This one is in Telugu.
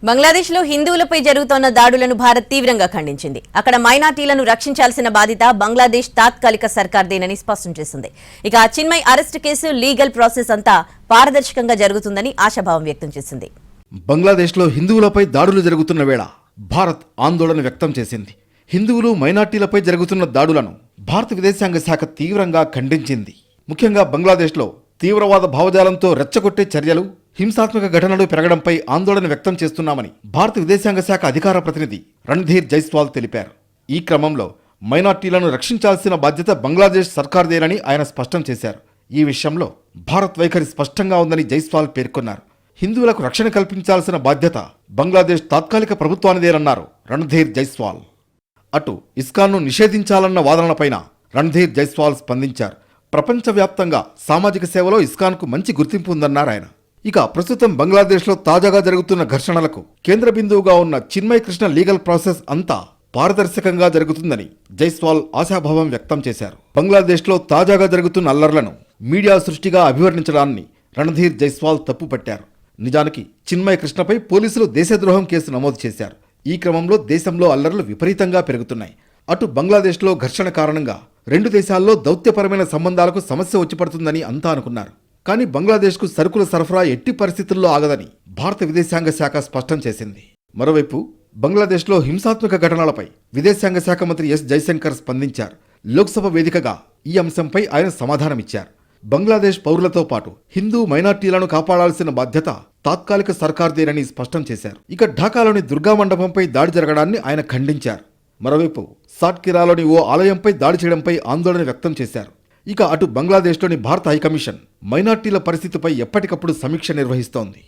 బంగ్లాదేశ్లో హిందువులపై జరుగుతోన్న దాడులను భారత్ తీవ్రంగా ఖండించింది. అక్కడ మైనార్టీలను రక్షించాల్సిన బాధ్యత బంగ్లాదేశ్ తాత్కాలిక సర్కార్దేనని స్పష్టం చేసింది. ఇక Chinmay arrest case legal process అంతా పారదర్శకంగా జరుగుతుందని ఆశాభావం వ్యక్తం చేసింది. బంగ్లాదేశ్లో హిందువులపై దాడులు జరుగుతున్న వేళ భారత్ ఆందోళన వ్యక్తం చేసింది. హిందువులు మైనార్టీలపై జరుగుతున్న దాడులను భారత విదేశాంగ శాఖ తీవ్రంగా ఖండించింది. ముఖ్యంగా బంగ్లాదేశ్లో తీవ్రవాద భావజాలంతో రెచ్చగొట్టే చర్యలు, హింసాత్మక ఘటనలు పెరగడంపై ఆందోళన వ్యక్తం చేస్తున్నామని భారత విదేశాంగ శాఖ అధికార ప్రతినిధి రణ్ధీర్ జైస్వాల్ తెలిపారు. ఈ క్రమంలో మైనార్టీలను రక్షించాల్సిన బాధ్యత బంగ్లాదేశ్ సర్కార్దేనని ఆయన స్పష్టం చేశారు. ఈ విషయంలో భారత్ వైఖరి స్పష్టంగా ఉందని జైస్వాల్ పేర్కొన్నారు. హిందువులకు రక్షణ కల్పించాల్సిన బాధ్యత బంగ్లాదేశ్ తాత్కాలిక ప్రభుత్వానిదేనన్నారు రణ్ధీర్ జైస్వాల్. అటు ఇస్కాన్ను నిషేధించాలన్న వాదనలపైన రణ్ధీర్ జైస్వాల్ స్పందించారు. ప్రపంచవ్యాప్తంగా సామాజిక సేవలో ఇస్కాన్కు మంచి గుర్తింపు ఉందన్నారు ఆయన. ఇక ప్రస్తుతం బంగ్లాదేశ్లో తాజాగా జరుగుతున్న ఘర్షణలకు కేంద్ర బిందువుగా ఉన్న చిన్మయ్ కృష్ణ లీగల్ ప్రాసెస్ అంతా పారదర్శకంగా జరుగుతుందని జైస్వాల్ ఆశాభావం వ్యక్తం చేశారు. బంగ్లాదేశ్లో తాజాగా జరుగుతున్న అల్లర్లను మీడియా సృష్టిగా అభివర్ణించడాన్ని రణ్ధీర్ జైస్వాల్ తప్పుపట్టారు. నిజానికి చిన్మయ్ కృష్ణపై పోలీసులు దేశద్రోహం కేసు నమోదు చేశారు. ఈ క్రమంలో దేశంలో అల్లర్లు విపరీతంగా పెరుగుతున్నాయి. అటు బంగ్లాదేశ్లో ఘర్షణ కారణంగా రెండు దేశాల్లో దౌత్యపరమైన సంబంధాలకు సమస్య వచ్చి పడుతుందని అంతా అనుకున్నారు. కానీ బంగ్లాదేశ్కు సరుకుల సరఫరా ఎట్టి పరిస్థితుల్లో ఆగదని భారత విదేశాంగ శాఖ స్పష్టం చేసింది. మరోవైపు బంగ్లాదేశ్లో హింసాత్మక ఘటనలపై విదేశాంగ శాఖ మంత్రి ఎస్ జైశంకర్ స్పందించారు. లోక్సభ వేదికగా ఈ అంశంపై ఆయన సమాధానమిచ్చారు. బంగ్లాదేశ్ పౌరులతో పాటు హిందూ మైనార్టీలను కాపాడాల్సిన బాధ్యత తాత్కాలిక సర్కార్దేనని స్పష్టం చేశారు. ఇక ఢాకాలోని దుర్గా మండపంపై దాడి జరగడాన్ని ఆయన ఖండించారు. మరోవైపు సాట్కిరాలోని ఓ ఆలయంపై దాడి చేయడంపై ఆందోళన వ్యక్తం చేశారు. ఇక అటు బంగ్లాదేశ్లోని భారత హైకమిషన్ మైనార్టీల పరిస్థితిపై ఎప్పటికప్పుడు సమీక్ష నిర్వహిస్తోంది.